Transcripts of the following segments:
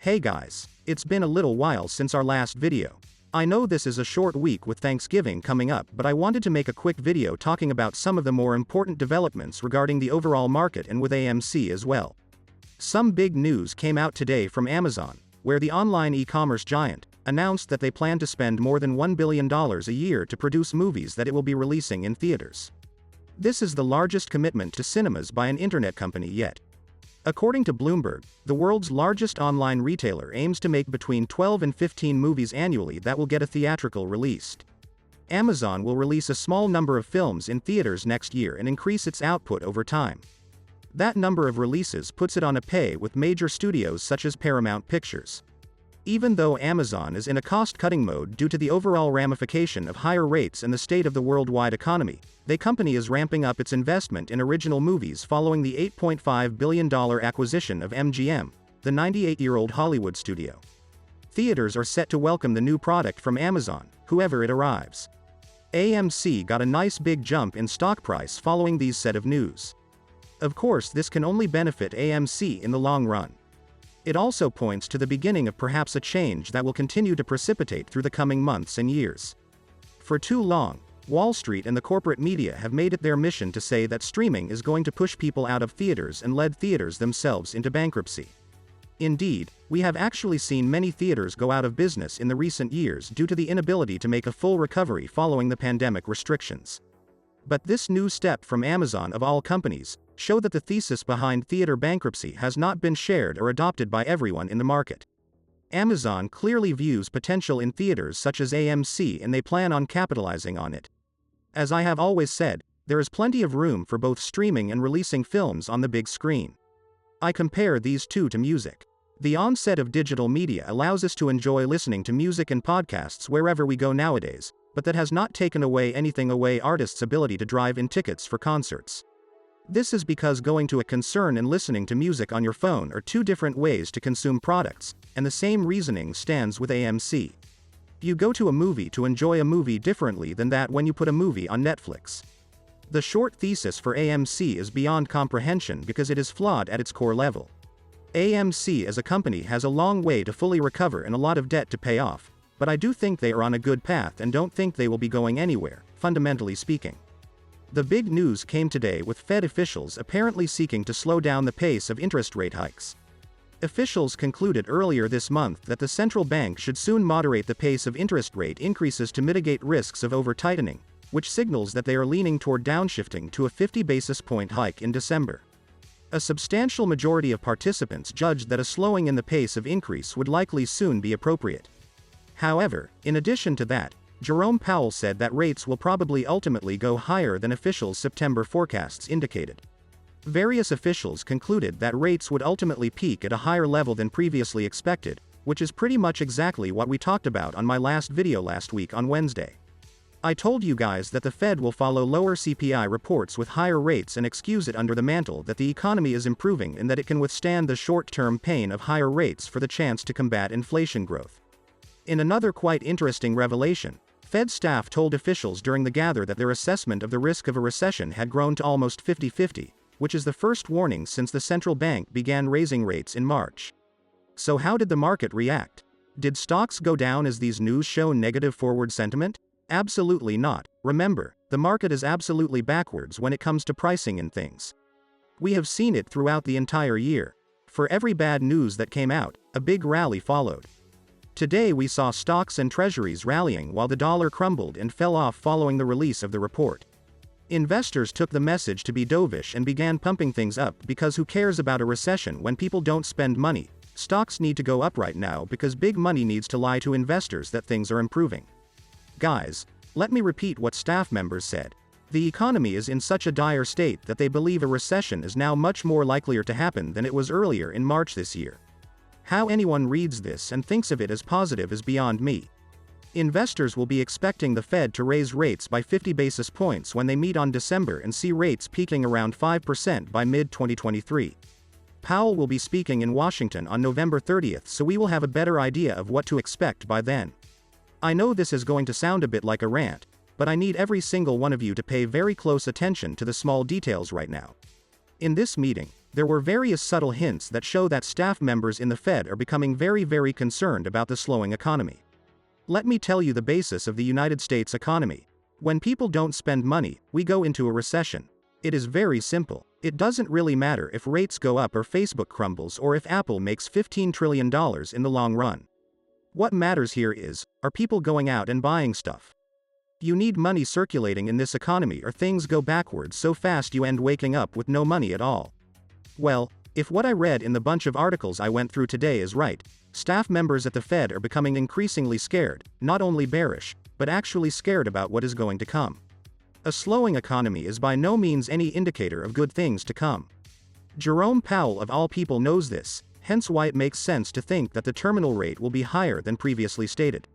Hey guys, it's been a little while since our last video. I know this is a short week with Thanksgiving coming up, but I wanted to make a quick video talking about some of the more important developments regarding the overall market and with AMC as well. Some big news came out today from Amazon, where the online e-commerce giant announced that they plan to spend more than $1 billion a year to produce movies that it will be releasing in theaters. This is the largest commitment to cinemas by an internet company yet. According to Bloomberg, the world's largest online retailer aims to make between 12 and 15 movies annually that will get a theatrical release. Amazon will release a small number of films in theaters next year and increase its output over time. That number of releases puts it on a pay with major studios such as Paramount Pictures. Even though Amazon is in a cost-cutting mode due to the overall ramification of higher rates and the state of the worldwide economy, the company is ramping up its investment in original movies following the $8.5 billion acquisition of MGM, the 98-year-old Hollywood studio. Theaters are set to welcome the new product from Amazon, whoever it arrives. AMC got a nice big jump in stock price following these set of news. Of course, this can only benefit AMC in the long run. It also points to the beginning of perhaps a change that will continue to precipitate through the coming months and years. For too long, Wall Street and the corporate media have made it their mission to say that streaming is going to push people out of theaters and led theaters themselves into bankruptcy. Indeed, we have actually seen many theaters go out of business in the recent years due to the inability to make a full recovery following the pandemic restrictions. But this new step from Amazon of all companies show that the thesis behind theater bankruptcy has not been shared or adopted by everyone in the market. Amazon clearly views potential in theaters such as AMC and they plan on capitalizing on it. As I have always said, there is plenty of room for both streaming and releasing films on the big screen. I compare these two to music. The onset of digital media allows us to enjoy listening to music and podcasts wherever we go nowadays, but that has not taken away artists' ability to drive in tickets for concerts. This is because going to a concert and listening to music on your phone are two different ways to consume products, and the same reasoning stands with AMC. You go to a movie to enjoy a movie differently than that when you put a movie on Netflix. The short thesis for AMC is beyond comprehension because it is flawed at its core level. AMC as a company has a long way to fully recover and a lot of debt to pay off, but I do think they are on a good path and don't think they will be going anywhere, fundamentally speaking. The big news came today with Fed officials apparently seeking to slow down the pace of interest rate hikes. Officials concluded earlier this month that the central bank should soon moderate the pace of interest rate increases to mitigate risks of over-tightening, which signals that they are leaning toward downshifting to a 50 basis point hike in December. A substantial majority of participants judged that a slowing in the pace of increase would likely soon be appropriate. However, in addition to that, Jerome Powell said that rates will probably ultimately go higher than official September forecasts indicated. Various officials concluded that rates would ultimately peak at a higher level than previously expected, which is pretty much exactly what we talked about on my last video last week on Wednesday. I told you guys that the Fed will follow lower CPI reports with higher rates and excuse it under the mantle that the economy is improving and that it can withstand the short-term pain of higher rates for the chance to combat inflation growth. In another quite interesting revelation, Fed staff told officials during the gather that their assessment of the risk of a recession had grown to almost 50-50, which is the first warning since the central bank began raising rates in March. So how did the market react? Did stocks go down as these news show negative forward sentiment? Absolutely not. Remember, the market is absolutely backwards when it comes to pricing in things. We have seen it throughout the entire year. For every bad news that came out, a big rally followed. Today we saw stocks and treasuries rallying while the dollar crumbled and fell off following the release of the report. Investors took the message to be dovish and began pumping things up because who cares about a recession when people don't spend money? Stocks need to go up right now because big money needs to lie to investors that things are improving. Guys, let me repeat what staff members said. The economy is in such a dire state that they believe a recession is now much more likelier to happen than it was earlier in March this year. How anyone reads this and thinks of it as positive is beyond me. Investors will be expecting the Fed to raise rates by 50 basis points when they meet on December and see rates peaking around 5% by mid-2023. Powell will be speaking in Washington on November 30th, so we will have a better idea of what to expect by then. I know this is going to sound a bit like a rant, but I need every single one of you to pay very close attention to the small details right now. In this meeting, there were various subtle hints that show that staff members in the Fed are becoming very concerned about the slowing economy. Let me tell you the basis of the United States economy. When people don't spend money, we go into a recession. It is very simple. It doesn't really matter if rates go up or Facebook crumbles or if Apple makes $15 trillion in the long run. What matters here is, are people going out and buying stuff? You need money circulating in this economy or things go backwards so fast you end waking up with no money at all. Well, if what I read in the bunch of articles I went through today is right, staff members at the Fed are becoming increasingly scared, not only bearish, but actually scared about what is going to come. A slowing economy is by no means any indicator of good things to come. Jerome Powell of all people knows this, hence why it makes sense to think that the terminal rate will be higher than previously stated.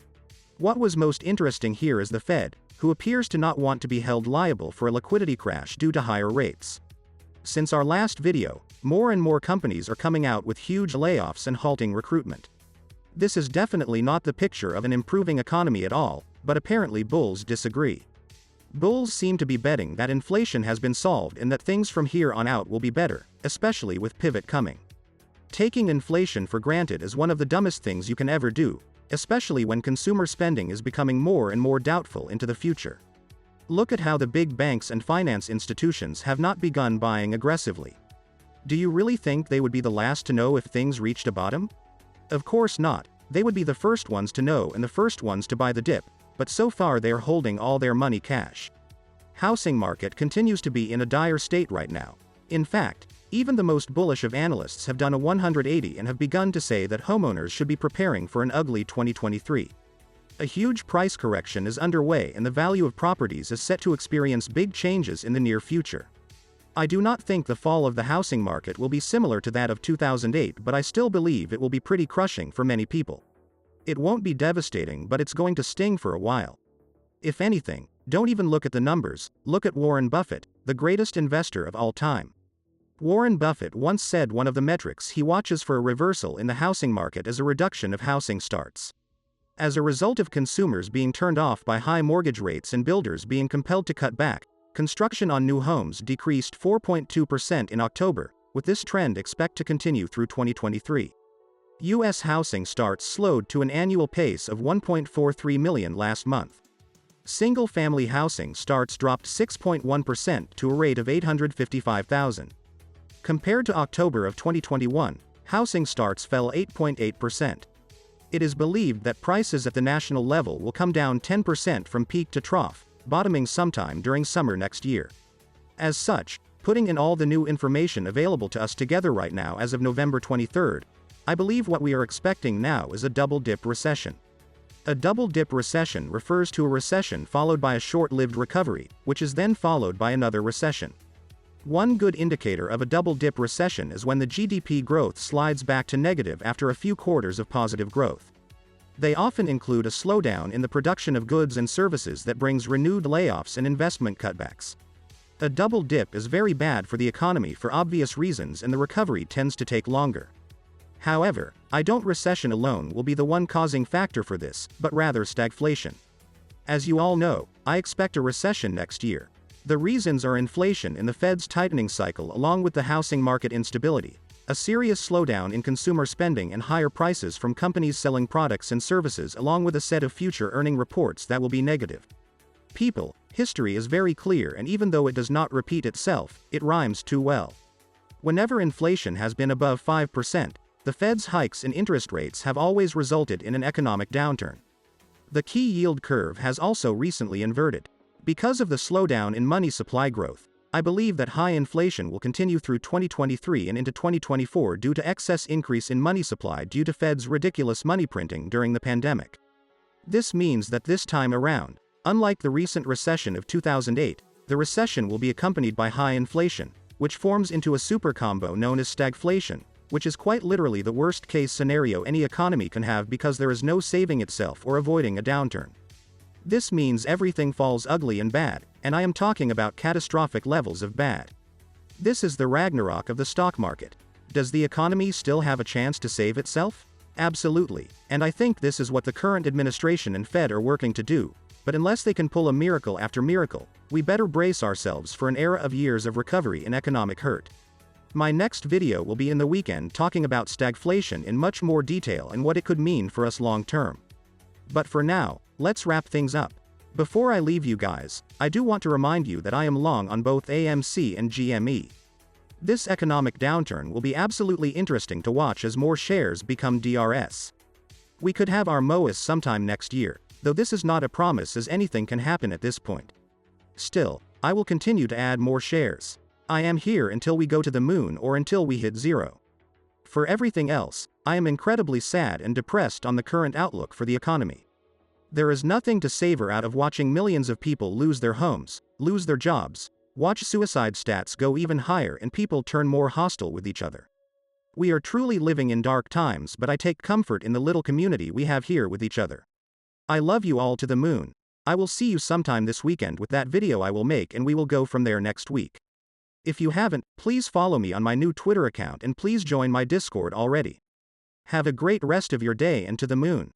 What was most interesting here is the Fed, who appears to not want to be held liable for a liquidity crash due to higher rates. Since our last video, more and more companies are coming out with huge layoffs and halting recruitment. This is definitely not the picture of an improving economy at all, but apparently bulls disagree. Bulls seem to be betting that inflation has been solved and that things from here on out will be better, especially with pivot coming. Taking inflation for granted is one of the dumbest things you can ever do, especially when consumer spending is becoming more and more doubtful into the future. Look at how the big banks and finance institutions have not begun buying aggressively. Do you really think they would be the last to know if things reached a bottom? Of course not. They would be the first ones to know and the first ones to buy the dip, but so far they are holding all their money cash. Housing market continues to be in a dire state right now. In fact, even the most bullish of analysts have done a 180 and have begun to say that homeowners should be preparing for an ugly 2023. A huge price correction is underway and the value of properties is set to experience big changes in the near future. I do not think the fall of the housing market will be similar to that of 2008, but I still believe it will be pretty crushing for many people. It won't be devastating, but it's going to sting for a while. If anything, don't even look at the numbers, look at Warren Buffett, the greatest investor of all time. Warren Buffett once said one of the metrics he watches for a reversal in the housing market is a reduction of housing starts. As a result of consumers being turned off by high mortgage rates and builders being compelled to cut back, construction on new homes decreased 4.2% in October, with this trend expected to continue through 2023. U.S. housing starts slowed to an annual pace of 1.43 million last month. Single-family housing starts dropped 6.1% to a rate of 855,000. Compared to October of 2021, housing starts fell 8.8%. It is believed that prices at the national level will come down 10% from peak to trough, bottoming sometime during summer next year. As such, putting in all the new information available to us together right now as of November 23rd, I believe what we are expecting now is a double-dip recession. A double-dip recession refers to a recession followed by a short-lived recovery, which is then followed by another recession. One good indicator of a double-dip recession is when the GDP growth slides back to negative after a few quarters of positive growth. They often include a slowdown in the production of goods and services that brings renewed layoffs and investment cutbacks. A double dip is very bad for the economy for obvious reasons, and the recovery tends to take longer. However, I don't recession alone will be the one causing factor for this, but rather stagflation. As you all know, I expect a recession next year. The reasons are inflation in the Fed's tightening cycle along with the housing market instability, a serious slowdown in consumer spending and higher prices from companies selling products and services along with a set of future earning reports that will be negative. People, history is very clear, and even though it does not repeat itself, it rhymes too well. Whenever inflation has been above 5%, the Fed's hikes in interest rates have always resulted in an economic downturn. The key yield curve has also recently inverted. Because of the slowdown in money supply growth, I believe that high inflation will continue through 2023 and into 2024 due to excess increase in money supply due to Fed's ridiculous money printing during the pandemic. This means that this time around, unlike the recent recession of 2008, the recession will be accompanied by high inflation, which forms into a super combo known as stagflation, which is quite literally the worst-case scenario any economy can have because there is no saving itself or avoiding a downturn. This means everything falls ugly and bad, and I am talking about catastrophic levels of bad. This is the Ragnarok of the stock market. Does the economy still have a chance to save itself? Absolutely, and I think this is what the current administration and Fed are working to do, but unless they can pull a miracle after miracle, we better brace ourselves for an era of years of recovery and economic hurt. My next video will be in the weekend talking about stagflation in much more detail and what it could mean for us long term. But for now, let's wrap things up. Before I leave you guys, I do want to remind you that I am long on both AMC and GME. This economic downturn will be absolutely interesting to watch as more shares become DRS. We could have our MOAS sometime next year, though this is not a promise as anything can happen at this point. Still, I will continue to add more shares. I am here until we go to the moon or until we hit zero. For everything else, I am incredibly sad and depressed on the current outlook for the economy. There is nothing to savor out of watching millions of people lose their homes, lose their jobs, watch suicide stats go even higher and people turn more hostile with each other. We are truly living in dark times, but I take comfort in the little community we have here with each other. I love you all to the moon. I will see you sometime this weekend with that video I will make, and we will go from there next week. If you haven't, please follow me on my new Twitter account and please join my Discord already. Have a great rest of your day and to the moon.